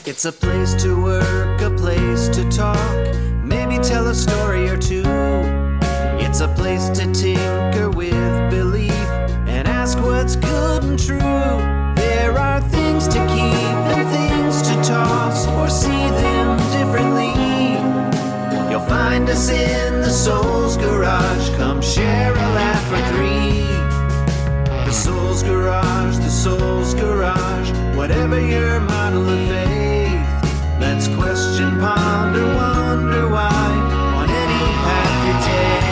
It's a place to work, a place to talk, maybe tell a story or two. It's a place to tinker with belief and ask what's good and true. There are things to keep and things to toss or see them differently. You'll find us in the Soul's Garage. Come share a laugh or three. The Soul's Garage, the Soul's Garage. Whatever your model of faith, let's question, ponder, wonder why on any path you take.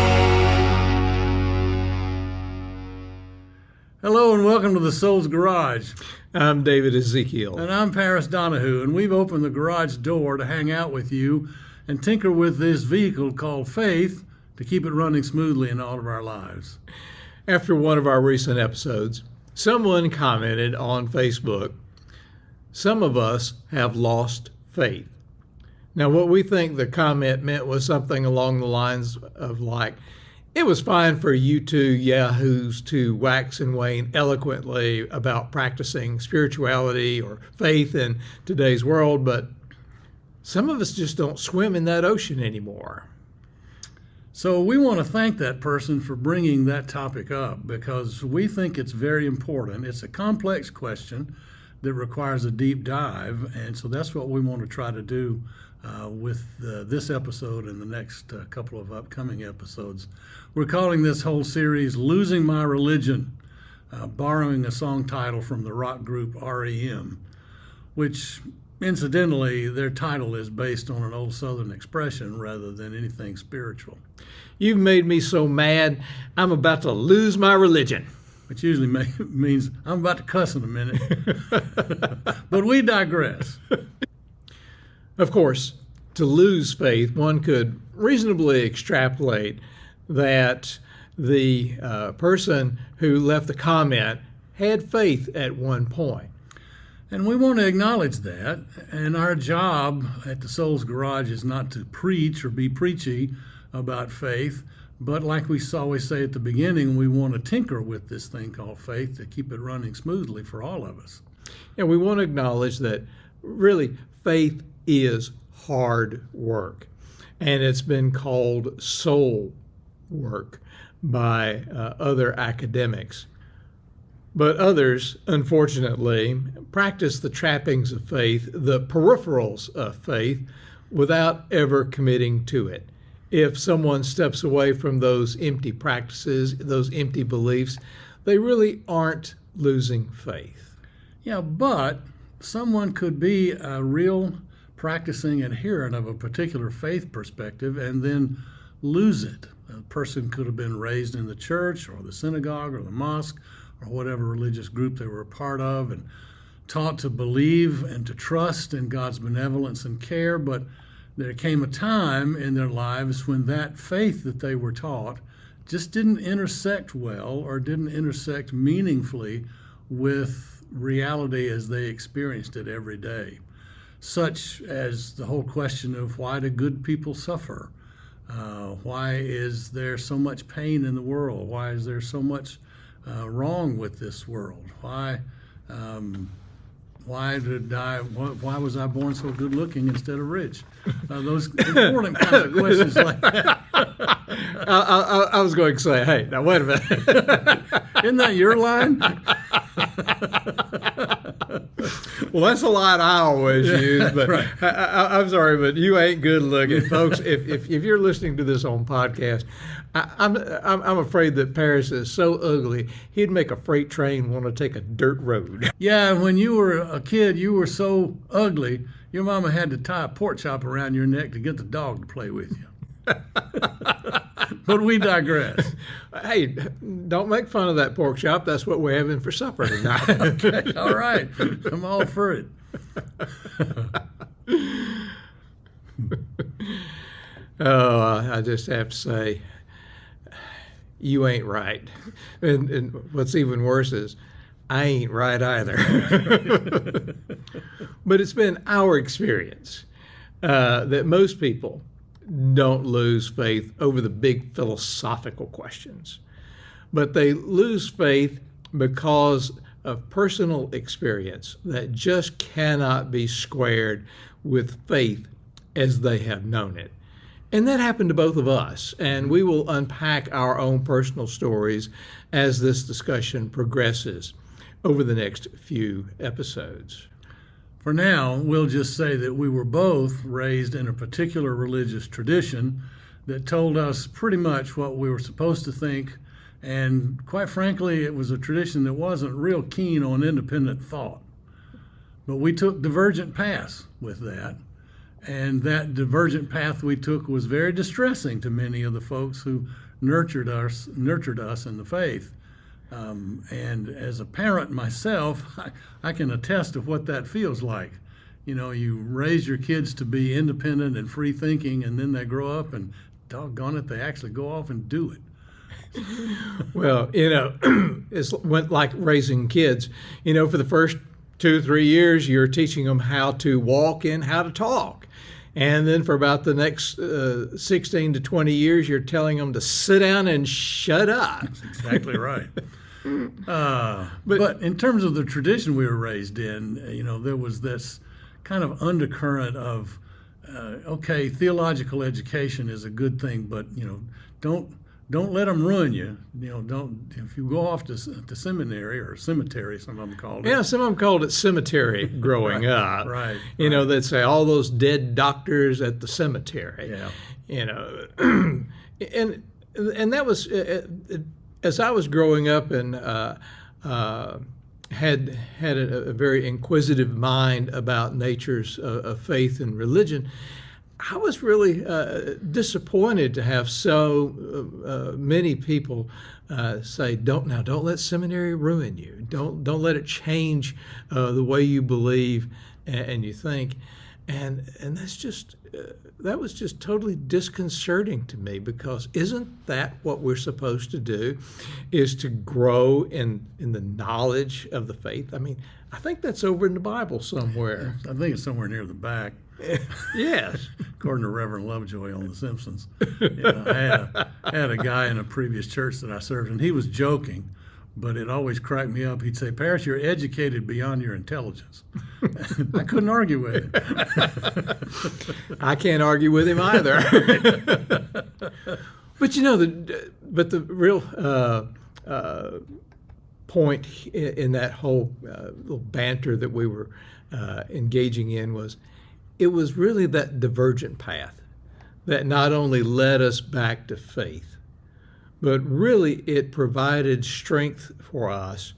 Hello and welcome to the Soul's Garage. I'm David Ezekiel. And I'm Paris Donahue, and we've opened the garage door to hang out with you and tinker with this vehicle called faith to keep it running smoothly in all of our lives. After one of our recent episodes, someone commented on Facebook, "Some of us have lost faith." Now, what we think the comment meant was something along the lines of like, it was fine for you two yahoos to wax and wane eloquently about practicing spirituality or faith in today's world, but some of us just don't swim in that ocean anymore. So we want to thank that person for bringing that topic up because we think it's very important. It's a complex question that requires a deep dive, and so that's what we want to try to do with this episode and the next couple of upcoming episodes. We're calling this whole series Losing My Religion, borrowing a song title from the rock group REM, which incidentally, their title is based on an old Southern expression rather than anything spiritual. You've made me so mad, I'm about to lose my religion. Which usually means I'm about to cuss in a minute. But we digress. Of course, to lose faith, one could reasonably extrapolate that the person who left the comment had faith at one point. And we want to acknowledge that. And our job at the Soul's Garage is not to preach or be preachy about faith, but like we always say at the beginning, we want to tinker with this thing called faith to keep it running smoothly for all of us. And we want to acknowledge that really faith is hard work. And it's been called soul work by other academics. But others, unfortunately, practice the trappings of faith, the peripherals of faith, without ever committing to it. If someone steps away from those empty practices, those empty beliefs, they really aren't losing faith. Yeah, but someone could be a real practicing adherent of a particular faith perspective and then lose it. A person could have been raised in the church or the synagogue or the mosque or whatever religious group they were a part of and taught to believe and to trust in God's benevolence and care, but there came a time in their lives when that faith that they were taught just didn't intersect well or didn't intersect meaningfully with reality as they experienced it every day, such as the whole question of why do good people suffer? Why is there so much pain in the world? Why is there so much wrong with this world? Why was I born so good looking instead of rich? Those important kinds of questions like that. I was going to say, hey, now wait a minute. Isn't that your line? Well, that's a line I always use, but right. I'm sorry, but you ain't good looking, folks. If you're listening to this on podcast, I'm afraid that Paris is so ugly he'd make a freight train want to take a dirt road. Yeah, when you were a kid, you were so ugly, your mama had to tie a pork chop around your neck to get the dog to play with you. But we digress. Hey, don't make fun of that pork chop. That's what we're having for supper tonight. Okay, all right. I'm all for it. I just have to say, you ain't right. And what's even worse is, I ain't right either. But it's been our experience that most people don't lose faith over the big philosophical questions, but they lose faith because of personal experience that just cannot be squared with faith as they have known it. And that happened to both of us, and we will unpack our own personal stories as this discussion progresses over the next few episodes. For now, we'll just say that we were both raised in a particular religious tradition that told us pretty much what we were supposed to think, and quite frankly, it was a tradition that wasn't real keen on independent thought. But we took divergent paths with that, and that divergent path we took was very distressing to many of the folks who nurtured us in the faith. And as a parent myself, I can attest to what that feels like. You know, you raise your kids to be independent and free thinking, and then they grow up and doggone it, they actually go off and do it. Well, it's like raising kids. For the first 2-3 years, you're teaching them how to walk and how to talk. And then for about the next 16 to 20 years, you're telling them to sit down and shut up. That's exactly right. But in terms of the tradition we were raised in, there was this kind of undercurrent of, okay, theological education is a good thing, but, don't let them ruin you. If you go off to seminary or cemetery, some of them called it. Yeah, some of them called it cemetery growing up. Right. They'd say all those dead doctors at the cemetery. Yeah. And that was as I was growing up and had a very inquisitive mind about natures of faith and religion. I was really disappointed to have so many people say, "Don't let seminary ruin you. Don't let it change the way you believe and you think." And that was just totally disconcerting to me, because isn't that what we're supposed to do? Is to grow in the knowledge of the faith? I mean, I think that's over in the Bible somewhere. I think it's somewhere near the back. Yes. According to Reverend Lovejoy on The Simpsons. I had a guy in a previous church that I served, and he was joking, but it always cracked me up. He'd say, "Parrish, you're educated beyond your intelligence." I couldn't argue with him. I can't argue with him either. But the real point in that whole little banter that we were engaging in was, it was really that divergent path that not only led us back to faith, but really it provided strength for us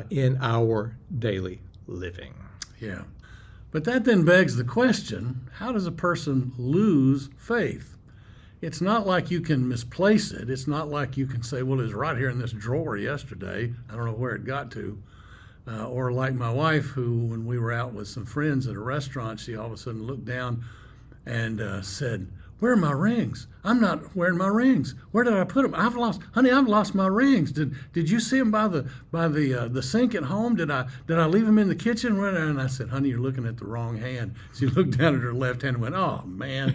in our daily living. Yeah. But that then begs the question, how does a person lose faith? It's not like you can misplace it. It's not like you can say, well, it was right here in this drawer yesterday. I don't know where it got to. Or like my wife, who, when we were out with some friends at a restaurant, she all of a sudden looked down and said, "Where are my rings? I'm not wearing my rings. Where did I put them? I've lost my rings. Did you see them by the sink at home? Did I leave them in the kitchen?" And I said, "Honey, you're looking at the wrong hand." She looked down at her left hand and went, "Oh man."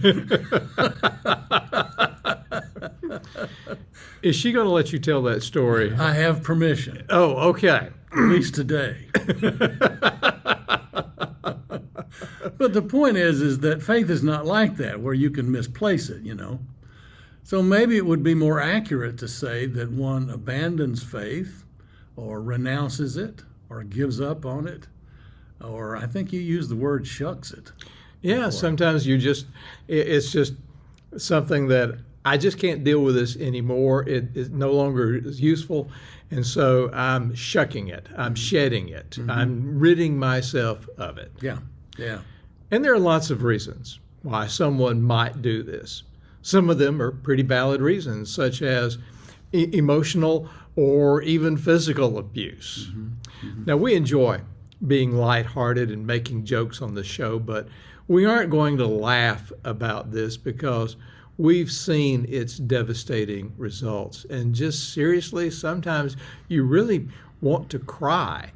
Is she going to let you tell that story? I have permission. Oh, okay. At least today. But the point is that faith is not like that, where you can misplace it, So maybe it would be more accurate to say that one abandons faith, or renounces it, or gives up on it, or I think you used the word shucks it. Yeah, before. Sometimes it's just something that I just can't deal with this anymore. It no longer is useful. And so I'm shucking it. I'm shedding it. Mm-hmm. I'm ridding myself of it. Yeah. And there are lots of reasons why someone might do this. Some of them are pretty valid reasons, such as emotional or even physical abuse. Mm-hmm. Mm-hmm. Now, we enjoy being lighthearted and making jokes on the show, but we aren't going to laugh about this because we've seen its devastating results. And just seriously, sometimes you really want to cry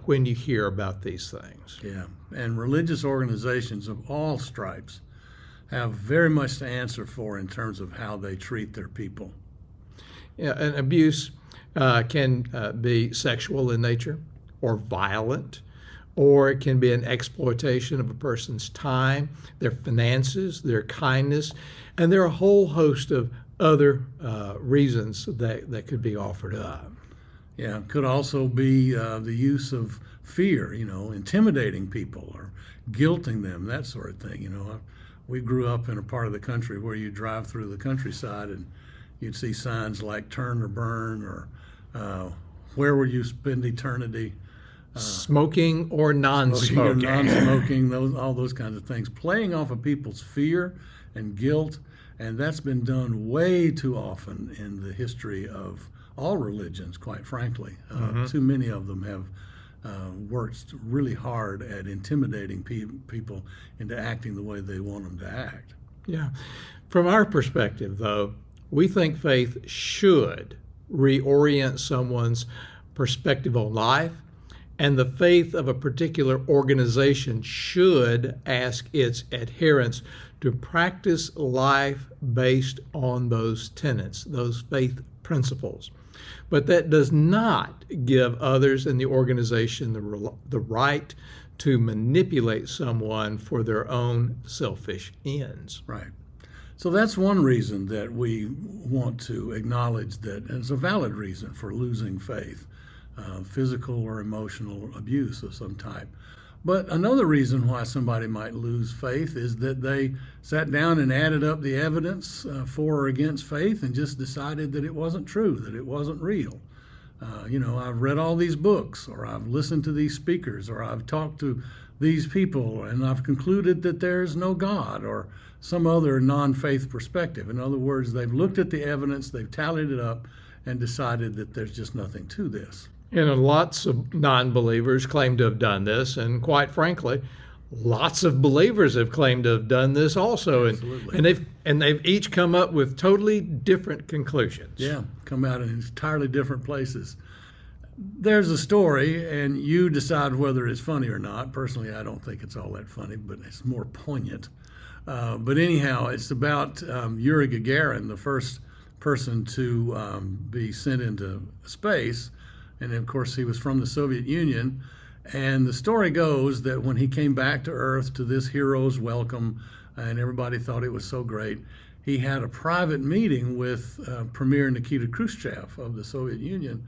when you hear about these things. Yeah, and religious organizations of all stripes have very much to answer for in terms of how they treat their people. An abuse can be sexual in nature or violent, or it can be an exploitation of a person's time, their finances, their kindness, and there are a whole host of other reasons that could be offered up. Yeah, it could also be the use of fear, intimidating people or guilting them, that sort of thing. We grew up in a part of the country where you drive through the countryside and you'd see signs like turn or burn or where will you spend eternity? Smoking or non-smoking. Non-smoking, all those kinds of things. Playing off of people's fear and guilt, and that's been done way too often in the history of all religions, quite frankly. Too many of them have worked really hard at intimidating people into acting the way they want them to act. Yeah. From our perspective, though, we think faith should reorient someone's perspective on life, and the faith of a particular organization should ask its adherents to practice life based on those tenets, those faith principles. But that does not give others in the organization the right to manipulate someone for their own selfish ends. Right. So that's one reason that we want to acknowledge that it's a valid reason for losing faith, physical or emotional abuse of some type. But another reason why somebody might lose faith is that they sat down and added up the evidence for or against faith and just decided that it wasn't true, that it wasn't real. I've read all these books, or I've listened to these speakers, or I've talked to these people, and I've concluded that there's no God, or some other non-faith perspective. In other words, they've looked at the evidence, they've tallied it up, and decided that there's just nothing to this. And lots of non-believers claim to have done this, and quite frankly, lots of believers have claimed to have done this also. Absolutely. And they've each come up with totally different conclusions. Yeah, come out in entirely different places. There's a story, and you decide whether it's funny or not. Personally, I don't think it's all that funny, but it's more poignant. But anyhow, it's about Yuri Gagarin, the first person to be sent into space. And of course, he was from the Soviet Union. And the story goes that when he came back to Earth to this hero's welcome, and everybody thought it was so great, he had a private meeting with Premier Nikita Khrushchev of the Soviet Union.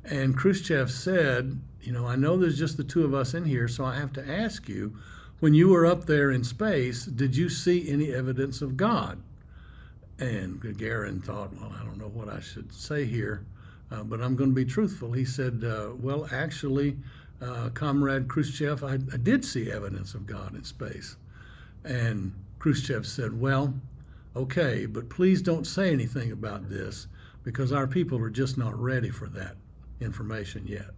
And Khrushchev said, I know there's just the two of us in here, so I have to ask you, when you were up there in space, did you see any evidence of God? And Gagarin thought, well, I don't know what I should say here. But I'm going to be truthful. He said, well, actually, Comrade Khrushchev, I did see evidence of God in space. And Khrushchev said, well, okay, but please don't say anything about this because our people are just not ready for that information yet.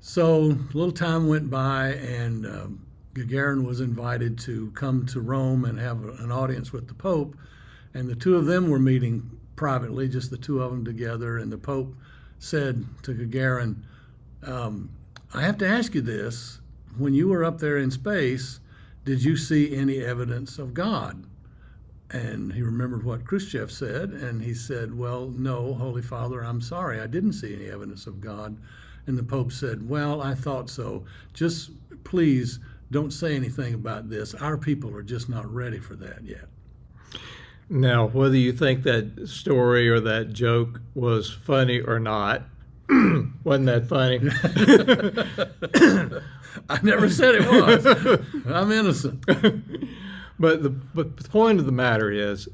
So a little time went by, and Gagarin was invited to come to Rome and have an audience with the Pope. And the two of them were meeting privately, just the two of them together, and the Pope said to Gagarin, I have to ask you this. When you were up there in space, did you see any evidence of God? And he remembered what Khrushchev said, and he said, well, no, Holy Father, I'm sorry, I didn't see any evidence of God. And the Pope said, well, I thought so. Just please don't say anything about this. Our people are just not ready for that yet. Now, whether you think that story or that joke was funny or not, wasn't that funny? I never said it was. I'm innocent. But the point of the matter is,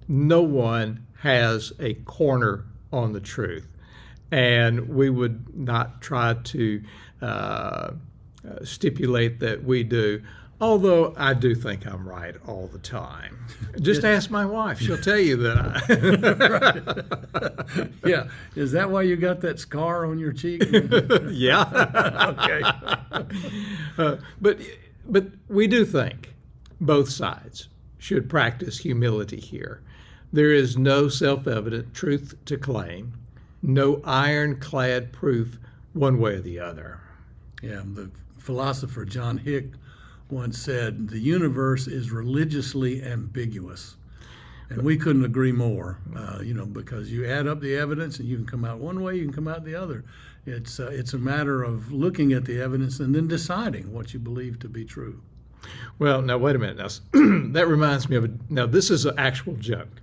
no one has a corner on the truth. And we would not try to stipulate that we do. Although I do think I'm right all the time. Just ask my wife. She'll tell you that Right. Yeah. Is that why you got that scar on your cheek? Yeah. Okay. But we do think both sides should practice humility here. There is no self-evident truth to claim, no ironclad proof one way or the other. Yeah. The philosopher John Hick once said, the universe is religiously ambiguous. And we couldn't agree more, because you add up the evidence and you can come out one way, you can come out the other. It's a matter of looking at the evidence and then deciding what you believe to be true. Well, now wait a minute. Now that reminds me of now this is an actual joke.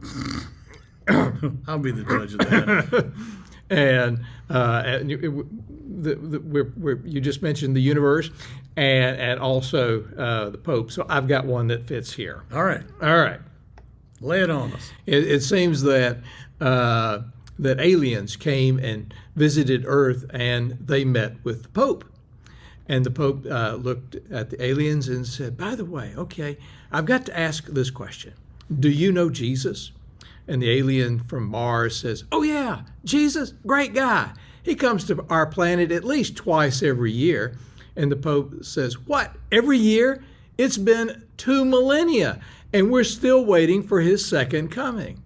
I'll be the judge of that. And you just mentioned the universe and also the Pope. So I've got one that fits here. All right. Lay it on us. It seems that aliens came and visited Earth and they met with the Pope. And the Pope looked at the aliens and said, by the way, okay, I've got to ask this question. Do you know Jesus? And the alien from Mars says, oh yeah, Jesus, great guy. He comes to our planet at least twice every year. And the Pope says, what, every year? It's been 2 millennia, and we're still waiting for his second coming.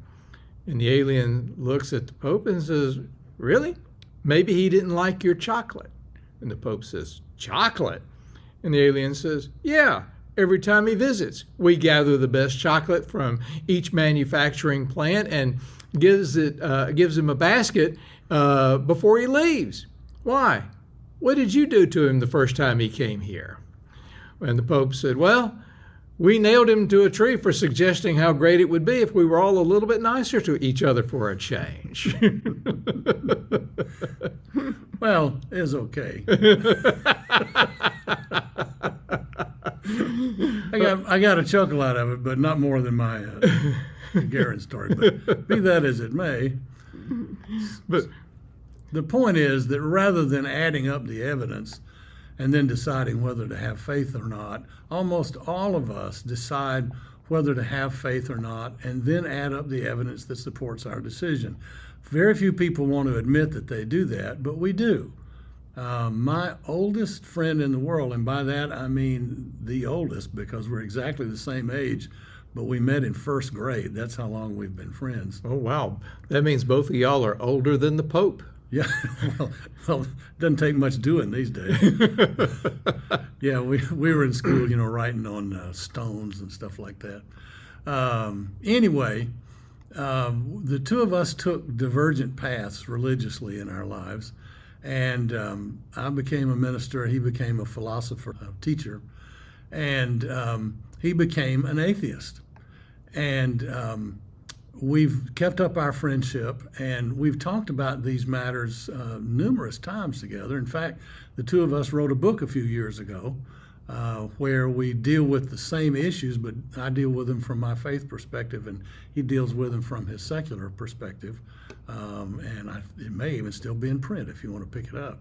And the alien looks at the Pope and says, really? Maybe he didn't like your chocolate. And the Pope says, chocolate? And the alien says, yeah. Every time he visits, we gather the best chocolate from each manufacturing plant and gives him a basket before he leaves. Why? What did you do to him the first time he came here? And the Pope said, well, we nailed him to a tree for suggesting how great it would be if we were all a little bit nicer to each other for a change. Well, it's okay. I got a chuckle out of it, but not more than my Garrett story. But be that as it may, but the point is that rather than adding up the evidence and then deciding whether to have faith or not, almost all of us decide whether to have faith or not and then add up the evidence that supports our decision. Very few people want to admit that they do that, but we do. My oldest friend in the world, and by that I mean the oldest because we're exactly the same age, but we met in first grade. That's how long we've been friends. Oh, wow. That means both of y'all are older than the Pope. Yeah, well, it doesn't take much doing these days. Yeah, we were in school, writing on stones and stuff like that. Anyway, the two of us took divergent paths religiously in our lives. And I became a minister, he became a philosopher, a teacher, and he became an atheist. And we've kept up our friendship, and we've talked about these matters numerous times together. In fact, the two of us wrote a book a few years ago where we deal with the same issues, but I deal with them from my faith perspective, and he deals with them from his secular perspective. It may even still be in print if you want to pick it up.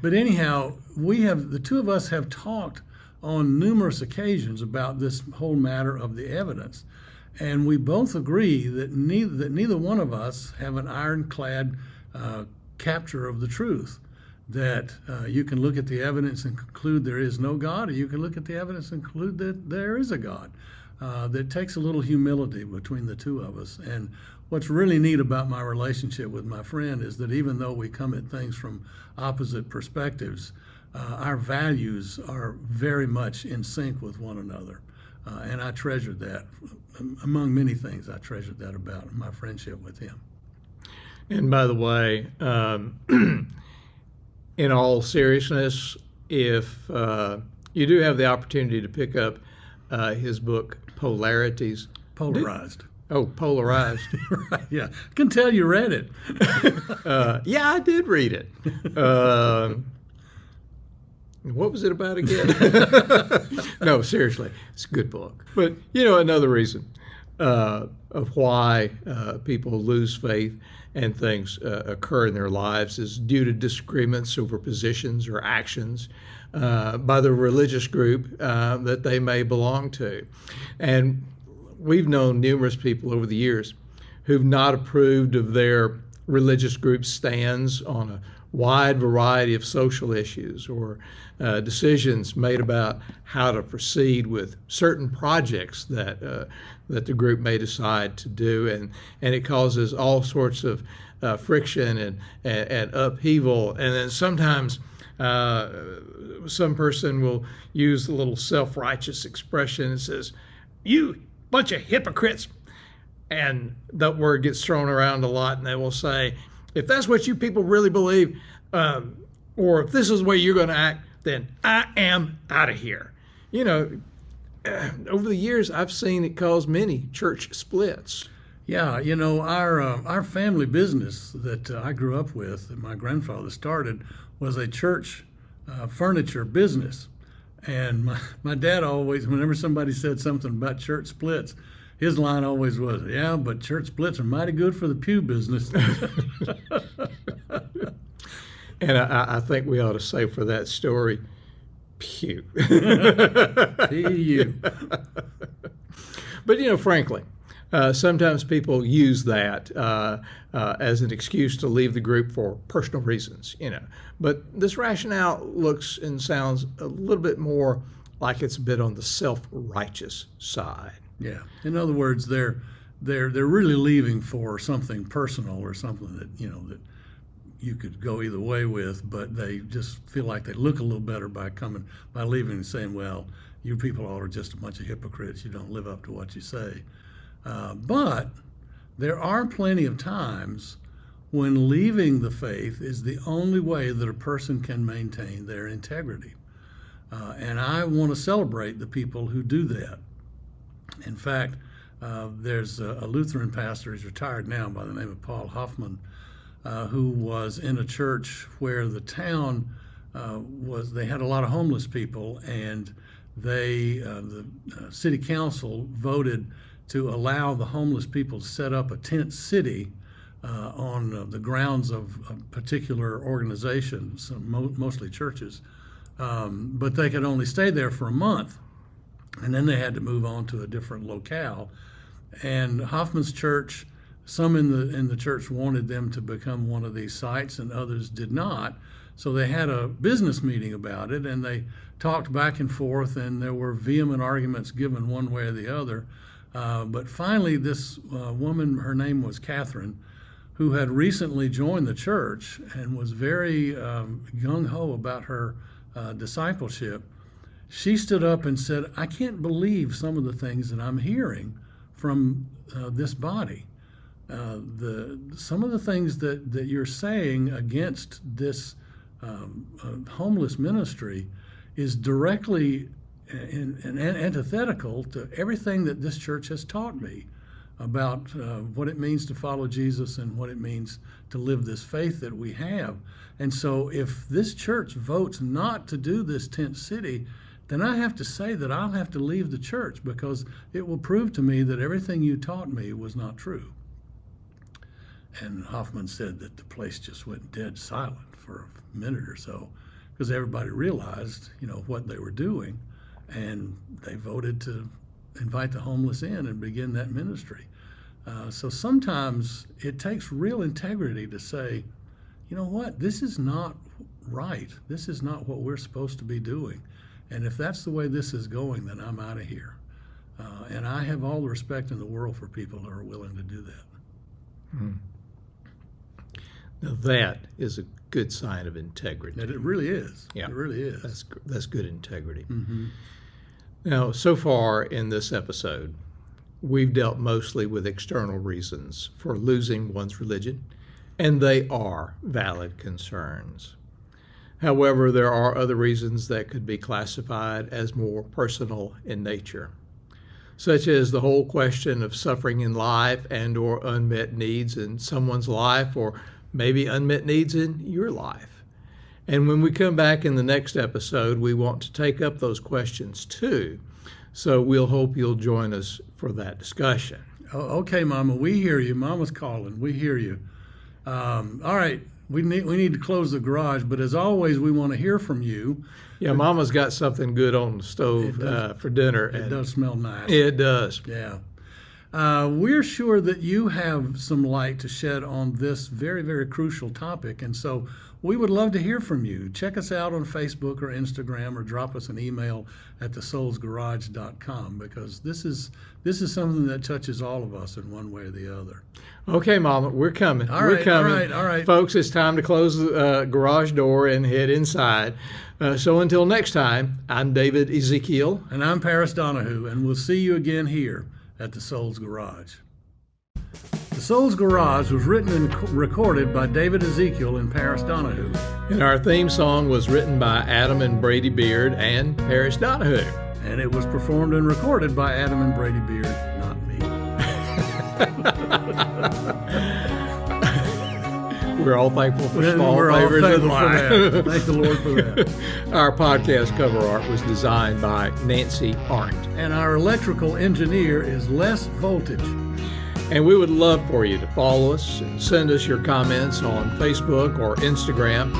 But anyhow, the two of us have talked on numerous occasions about this whole matter of the evidence. And we both agree that neither one of us have an ironclad capture of the truth, that you can look at the evidence and conclude there is no God, or you can look at the evidence and conclude that there is a God. That takes a little humility between the two of us. And what's really neat about my relationship with my friend is that even though we come at things from opposite perspectives, our values are very much in sync with one another. And I treasured that. Among many things, I treasured that about my friendship with him. And by the way, in all seriousness, if you do have the opportunity to pick up his book, Polarities. Polarized. Polarized. Right, yeah. I can tell you read it. Yeah, I did read it. What was it about again? No, seriously, it's a good book. But, another reason of why people lose faith and things occur in their lives is due to disagreements over positions or actions by the religious group that they may belong to. And we've known numerous people over the years who've not approved of their religious group's stands on a wide variety of social issues or decisions made about how to proceed with certain projects that the group may decide to do, and it causes all sorts of friction and upheaval. And then sometimes some person will use a little self-righteous expression and says, "You bunch of hypocrites, And that word gets thrown around a lot, and they will say, if that's what you people really believe, or if this is the way you're going to act, then I am out of here. You know, over the years, I've seen it cause many church splits. Yeah, you know, our family business that I grew up with, that my grandfather started, was a church furniture business. And my dad always, whenever somebody said something about church splits, his line always was, yeah, but church splits are mighty good for the pew business. And I think we ought to say for that story, pew. P-U. But, you know, frankly, sometimes people use that as an excuse to leave the group for personal reasons, you know. But this rationale looks and sounds a little bit more like it's a bit on the self-righteous side. Yeah. In other words, they're really leaving for something personal or something that, you know, that you could go either way with, but they just feel like they look a little better by leaving and saying, well, you people all are just a bunch of hypocrites. You don't live up to what you say. But there are plenty of times when leaving the faith is the only way that a person can maintain their integrity. And I want to celebrate the people who do that. In fact, there's a Lutheran pastor, he's retired now, by the name of Paul Hoffman, who was in a church where the town they had a lot of homeless people, and the city council voted to allow the homeless people to set up a tent city on the grounds of a particular organization, mostly churches. But they could only stay there for a month, and then they had to move on to a different locale. And Hoffman's church, some in the church wanted them to become one of these sites, and others did not. So they had a business meeting about it, and they talked back and forth, and there were vehement arguments given one way or the other. But finally, this woman, her name was Catherine, who had recently joined the church and was very gung-ho about her discipleship. She stood up and said, I can't believe some of the things that I'm hearing from this body. Some of the things that you're saying against this homeless ministry is directly and antithetical to everything that this church has taught me about what it means to follow Jesus and what it means to live this faith that we have. And so if this church votes not to do this tent city, then I have to say that I'll have to leave the church, because it will prove to me that everything you taught me was not true. And Hoffman said that the place just went dead silent for a minute or so, because everybody realized, you know, what they were doing, and they voted to invite the homeless in and begin that ministry. So sometimes it takes real integrity to say, you know what, this is not right. This is not what we're supposed to be doing. And if that's the way this is going, then I'm out of here. And I have all the respect in the world for people who are willing to do that. Hmm. Now that is a good sign of integrity. And it really is. Yeah. It really is. That's good integrity. Mm-hmm. Now, so far in this episode, we've dealt mostly with external reasons for losing one's religion, and they are valid concerns. However, there are other reasons that could be classified as more personal in nature, such as the whole question of suffering in life and or unmet needs in someone's life, or maybe unmet needs in your life. And when we come back in the next episode, we want to take up those questions too. So we'll hope you'll join us for that discussion. Oh, okay, Mama, we hear you. Mama's calling. We hear you. All right. We need to close the garage, but as always, we want to hear from you. Yeah, Mama's got something good on the stove for dinner. It does smell nice. It does. Yeah. We're sure that you have some light to shed on this very, very crucial topic, and so we would love to hear from you. Check us out on Facebook or Instagram, or drop us an email at thesoulsgarage.com, because this is something that touches all of us in one way or the other. Okay, Mama, we're coming. We're coming. All right. Folks, it's time to close the garage door and head inside. So until next time, I'm David Ezekiel. And I'm Paris Donahue, and we'll see you again here at the Soul's Garage. The Soul's Garage was written and recorded by David Ezekiel and Paris Donahue. And our theme song was written by Adam and Brady Beard and Paris Donahue. And it was performed and recorded by Adam and Brady Beard, not me. We're all thankful for small We're all favors in thankful for life. that. Thank the Lord for that. Our podcast cover art was designed by Nancy Arndt. And our electrical engineer is Les Voltage. And we would love for you to follow us and send us your comments on Facebook or Instagram,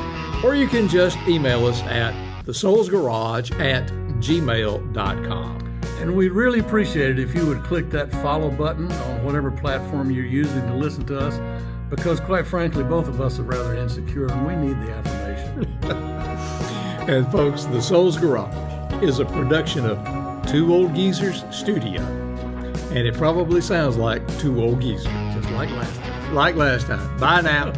or you can just email us at thesoulsgarage@gmail.com. And we'd really appreciate it if you would click that follow button on whatever platform you're using to listen to us, because quite frankly, both of us are rather insecure and we need the affirmation. And folks, The Soul's Garage is a production of Two Old Geezers Studio. And it probably sounds like two old geezers. Just like last time. Like last time. Bye now.